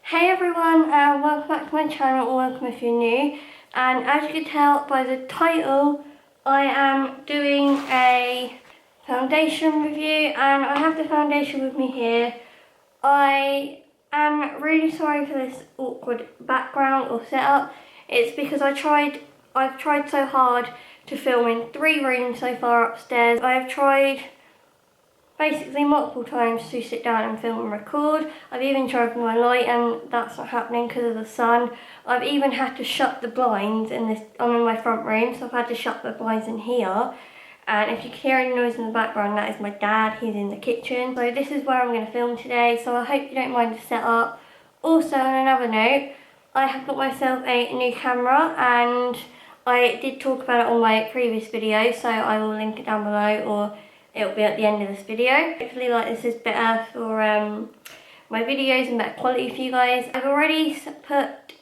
Hey everyone, and welcome back to my channel, or welcome if you're new. And as you can tell by the title, I am doing a foundation review, and I have the foundation with me here. I am really sorry for this awkward background or setup. It's because I've tried so hard to film in 3 rooms so far upstairs. I have tried basically multiple times to sit down and film and record. I've even tried with my light and that's not happening because of the sun. I've even had to shut the blinds I'm in my front room, so I've had to shut the blinds in here. And if you can hear any noise in the background, that is my dad, he's in the kitchen. So this is where I'm going to film today, so I hope you don't mind the setup. Also, on another note, I have got myself a new camera, and I did talk about it on my previous video, so I will link it down below, or it'll be at the end of this video. Hopefully this is better for my videos and better quality for you guys. I've already put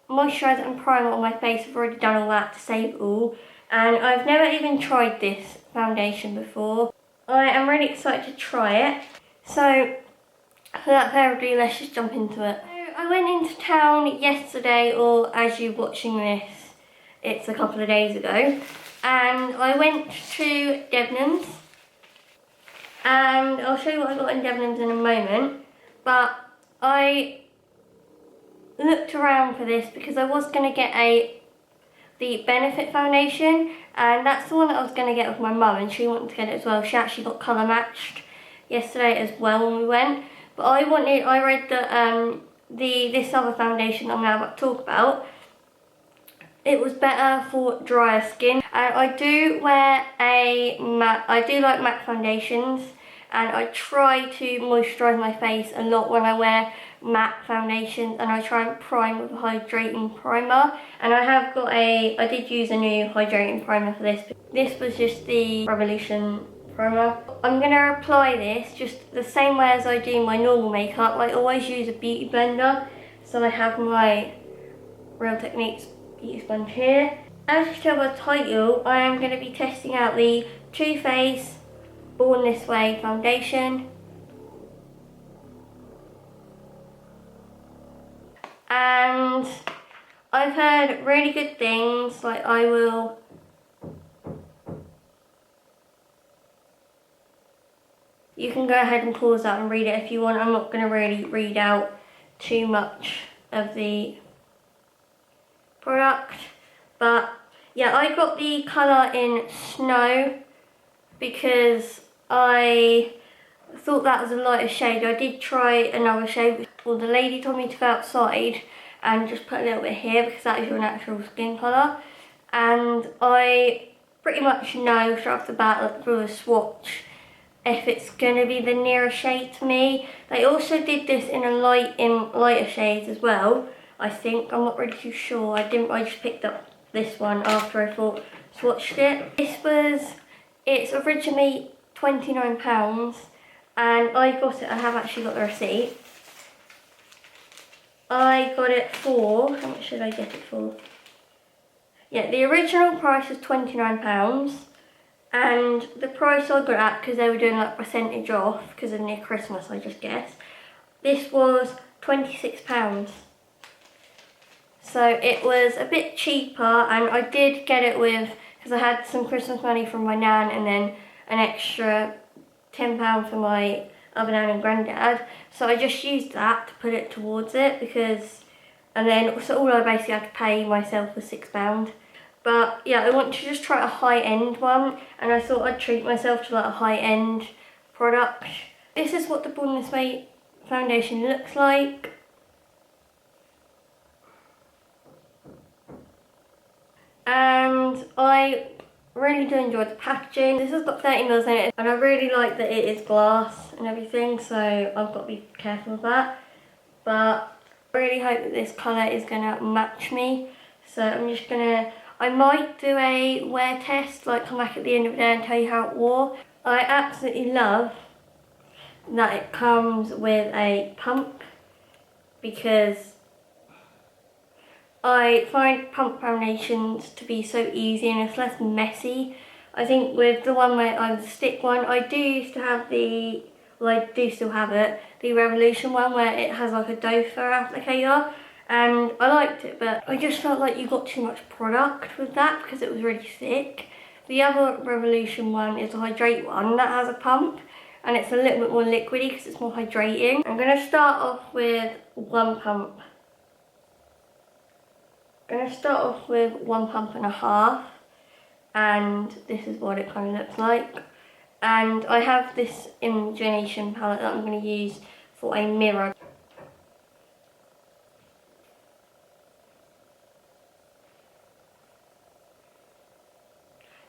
moisturiser and primer on my face. I've already done all that to save it all. And I've never even tried this foundation before. I am really excited to try it. So, without further ado, let's just jump into it. So, I went into town yesterday, or as you're watching this, it's a couple of days ago. And I went to Debenhams, and I'll show you what I got in Debenhams in a moment, but I looked around for this because I was going to get the Benefit foundation, and that's the one that I was going to get with my mum, and she wanted to get it as well. She actually got colour matched yesterday as well when we went, but I read that this other foundation I'm now about to talk about, it was better for drier skin. And I do wear I do like matte foundations, and I try to moisturise my face a lot when I wear matte foundations, and I try and prime with a hydrating primer. And I did use a new hydrating primer for this. This was just the Revolution primer. I'm going to apply this just the same way as I do my normal makeup. I always use a beauty blender, so I have my Real Techniques beauty sponge here. As you can tell by the title, I am going to be testing out the Too Faced Born This Way foundation. And I've heard really good things, like you can go ahead and pause that and read it if you want. I'm not going to really read out too much of the product, but yeah, I got the colour in Snow because I thought that was a lighter shade. I did try another shade, well, the lady told me to go outside and just put a little bit here because that is your natural skin colour, and I pretty much know straight off the bat, like through a swatch, if it's going to be the nearer shade to me. They also did this in lighter shades as well, I think. I'm not really too sure. I just picked up this one after I swatched it. It's originally £29, and I have actually got the receipt. I got it for, how much should I get it for? Yeah, the original price was £29, and the price I got it at, because they were doing like percentage off because of near Christmas, I just guess, this was £26. So it was a bit cheaper, and I did get it with, because I had some Christmas money from my nan and then an extra £10 for my other nan and granddad. So I just used that to put it towards it, and then so all I basically had to pay myself was £6. But yeah, I want to just try a high-end one, and I thought I'd treat myself to like a high-end product. This is what the Borne This Way foundation looks like. And I really do enjoy the packaging. This has got 30ml in it, and I really like that it is glass and everything, so I've got to be careful of that. But I really hope that this colour is going to match me. So I might do a wear test, like come back at the end of the day and tell you how it wore. I absolutely love that it comes with a pump, because I find pump foundations to be so easy and it's less messy. I think with the one where I was the stick one, I do used to have the well, I do still have it, the Revolution one where it has like a doe fur applicator, and I liked it, but I just felt like you got too much product with that because it was really thick. The other Revolution one is a hydrate one that has a pump, and it's a little bit more liquidy because it's more hydrating. I'm going to start off with one pump. I'm going to start off with 1.5 pumps, and this is what it kind of looks like. And I have this imagination palette that I'm going to use for a mirror.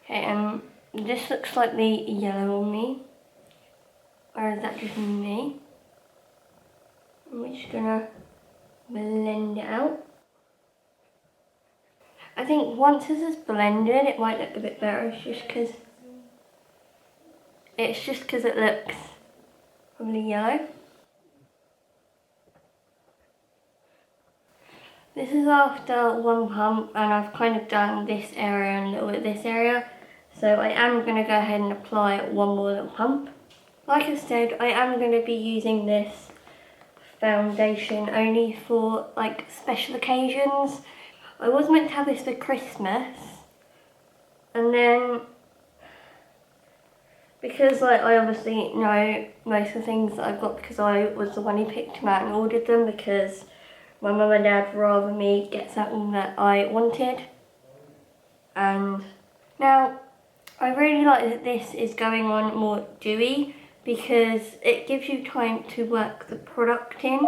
Okay, and this looks slightly yellow on me. Or is that just me? I'm just going to blend it out. I think once this is blended, it might look a bit better. It's just because it looks probably yellow. This is after one pump, and I've kind of done this area and a little bit this area. So I am going to go ahead and apply one more little pump. Like I said, I am going to be using this foundation only for like special occasions. I was meant to have this for Christmas, and then because like I obviously know most of the things that I've got because I was the one who picked them out and ordered them, because my mum and dad rather me get something that I wanted. And now I really like that this is going on more dewy because it gives you time to work the product in.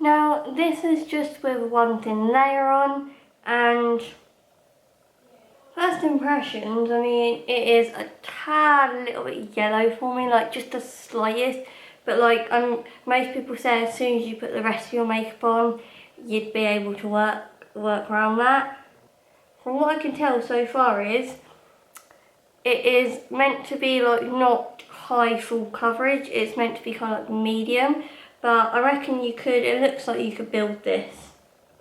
Now this is just with one thin layer on, and first impressions, I mean, it is a tad little bit yellow for me, like just the slightest, but like most people say as soon as you put the rest of your makeup on, you'd be able to work around that. From what I can tell so far it is meant to be like not high full coverage, it's meant to be kind of like medium. But I reckon it looks like you could build this.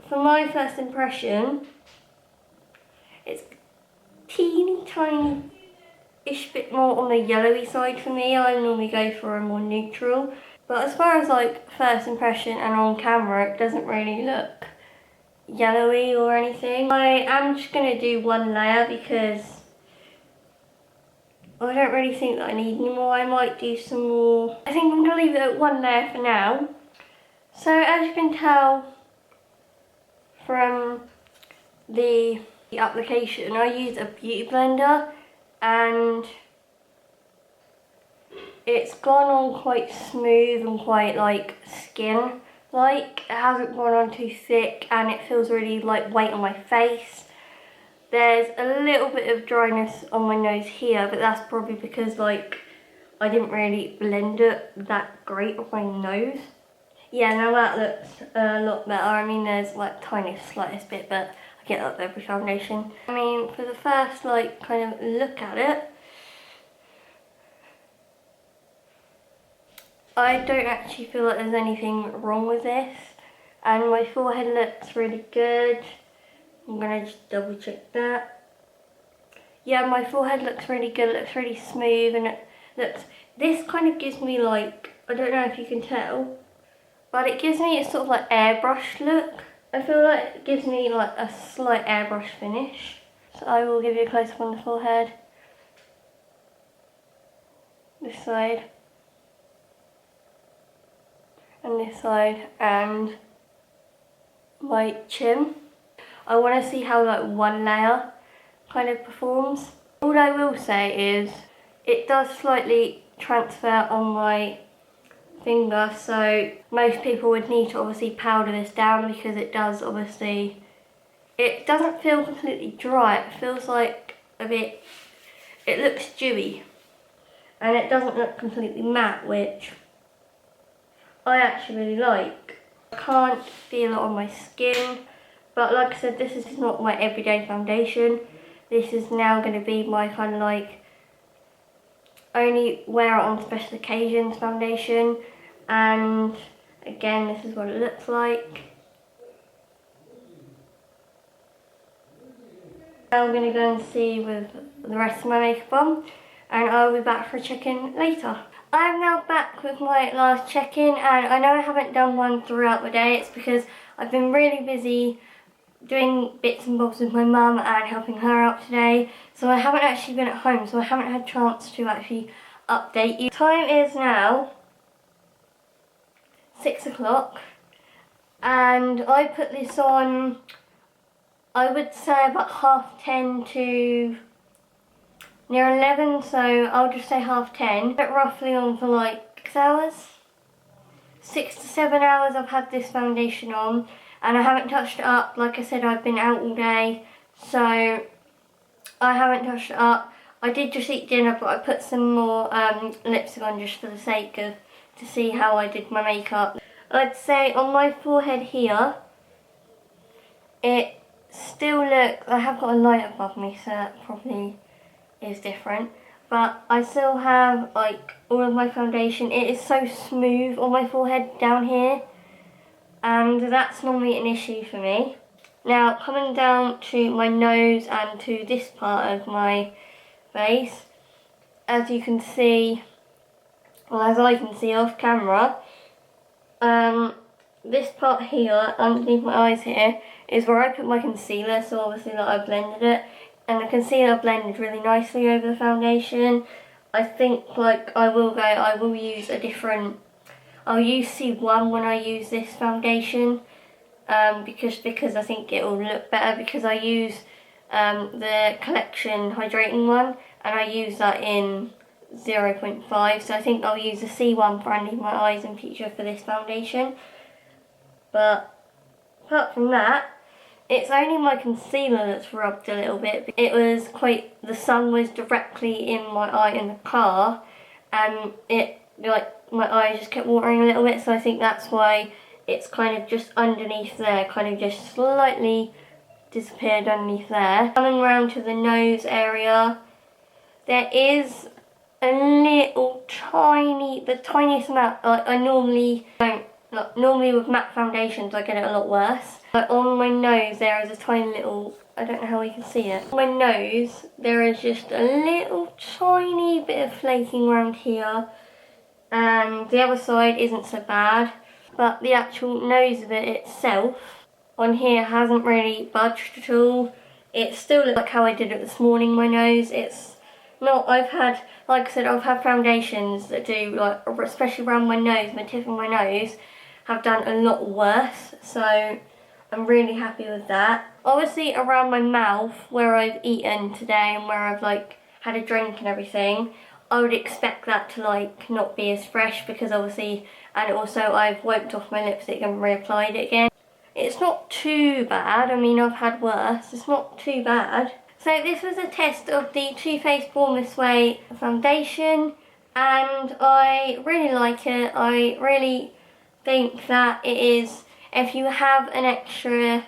For my first impression, it's teeny tiny-ish bit more on the yellowy side for me. I normally go for a more neutral. But as far as like first impression and on camera, it doesn't really look yellowy or anything. I am just going to do one layer because I don't really think that I need any more. I might do some more. I think I'm going to leave it at one layer for now. So as you can tell from the application, I use a beauty blender and it's gone on quite smooth and quite like skin like. It hasn't gone on too thick and it feels really lightweight on my face. There's a little bit of dryness on my nose here, but that's probably because like I didn't really blend it that great on my nose. Yeah, now that looks a lot better. I mean, there's like slightest bit, but I get that with every foundation. I mean, for the first like kind of look at it, I don't actually feel like there's anything wrong with this, and my forehead looks really good. I'm gonna just double check that. Yeah, my forehead looks really good, it looks really smooth, and this kind of gives me like, I don't know if you can tell, but it gives me a sort of like airbrush look. I feel like it gives me like a slight airbrush finish. So I will give you a close up on the forehead. This side. And this side, and my chin. I want to see how like one layer kind of performs. All I will say is it does slightly transfer on my finger, so most people would need to obviously powder this down because it does obviously, it doesn't feel completely dry, it feels like a bit, it looks dewy and it doesn't look completely matte, which I actually really like. I can't feel it on my skin. But like I said, this is not my everyday foundation. This is now going to be my kind of like only wear it on special occasions foundation. And again, this is what it looks like. Now I'm going to go and see with the rest of my makeup on. and I'll be back for a check-in later. I am now back with my last check-in, and I know I haven't done one throughout the day. It's because I've been really busy doing bits and bobs with my mum and helping her out today, so I haven't actually been at home, so I haven't had a chance to actually update you. Time is now 6 o'clock, and I put this on, I would say about 10:30 to near 11, so I'll just say 10:30. But roughly on for like 6 hours. 6 to 7 hours I've had this foundation on, and I haven't touched it up. Like I said, I've been out all day, so I haven't touched it up. I did just eat dinner, but I put some more lipstick on just for the sake of, to see how I did my makeup. I'd say on my forehead here, it still looks, I have got a light above me, so that probably is different, but I still have like all of my foundation. It is so smooth on my forehead down here, and that's normally an issue for me. Now coming down to my nose and to this part of my face, as you can see, well, as I can see off camera, this part here underneath my eyes here is where I put my concealer, so obviously that I blended it. And the concealer blended really nicely over the foundation. I think like I will use a different, I'll use C1 when I use this foundation, because I think it will look better, because I use the Collection hydrating one, and I use that in 0.5, so I think I'll use the C1 for underneath my eyes in future for this foundation. But apart from that, it's only my concealer that's rubbed a little bit. It was quite, the sun was directly in my eye in the car, and it, like, my eyes just kept watering a little bit, so I think that's why it's kind of just underneath there, kind of just slightly disappeared underneath there. Coming around to the nose area, there is a little tiny, the tiniest amount, like I normally don't, like, normally with matte foundations I get it a lot worse. But on my nose there is a tiny little, I don't know how you can see it. On my nose there is just a little tiny bit of flaking around here, and the other side isn't so bad. But the actual nose of it itself on here hasn't really budged at all. It still looks like how I did it this morning, my nose. It's not, I've had, like I said, I've had foundations that do, like, especially around my nose, my tip of my nose, have done a lot worse, so I'm really happy with that. Obviously around my mouth, where I've eaten today and where I've like had a drink and everything, I would expect that to like not be as fresh, because obviously, and also I've wiped off my lipstick and reapplied it again. It's not too bad, I mean I've had worse, it's not too bad. So this was a test of the Too Faced Born This Way foundation, and I really like it. I really think that it is, if you have an extra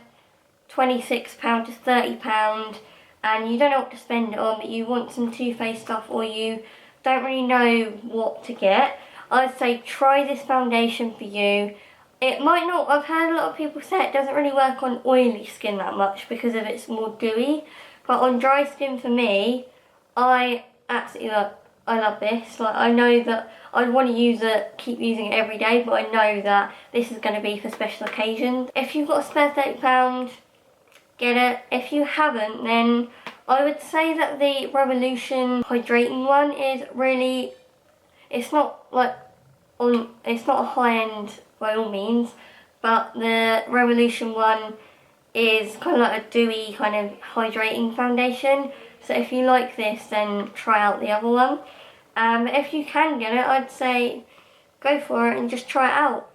£26 to £30 and you don't know what to spend it on, but you want some Too Faced stuff, or you don't really know what to get, I'd say try this foundation for you. It might not, I've heard a lot of people say it doesn't really work on oily skin that much because of it's more dewy, but on dry skin for me, I absolutely I love this. Like, I know that I'd want to use it, keep using it every day, but I know that this is going to be for special occasions. If you've got a spare £30, get it. If you haven't, then I would say that the Revolution hydrating one is really, it's not like it's not a high end by all means, but the Revolution one is kind of like a dewy kind of hydrating foundation. So if you like this, then try out the other one. If you can get it, I'd say go for it and just try it out.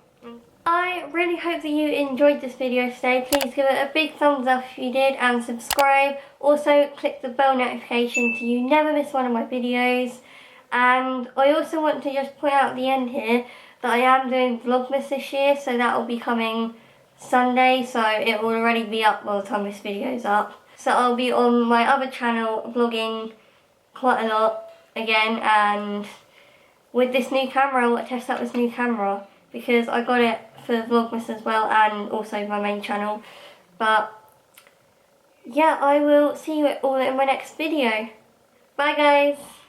I really hope that you enjoyed this video today. Please give it a big thumbs up if you did, and subscribe. Also click the bell notification so you never miss one of my videos. And I also want to just point out at the end here that I am doing Vlogmas this year, so that will be coming Sunday, so it will already be up by the time this video is up. So I'll be on my other channel vlogging quite a lot again, and with this new camera, I want to test out this new camera because I got it for Vlogmas as well, and also my main channel. But yeah, I will see you all in my next video. Bye guys!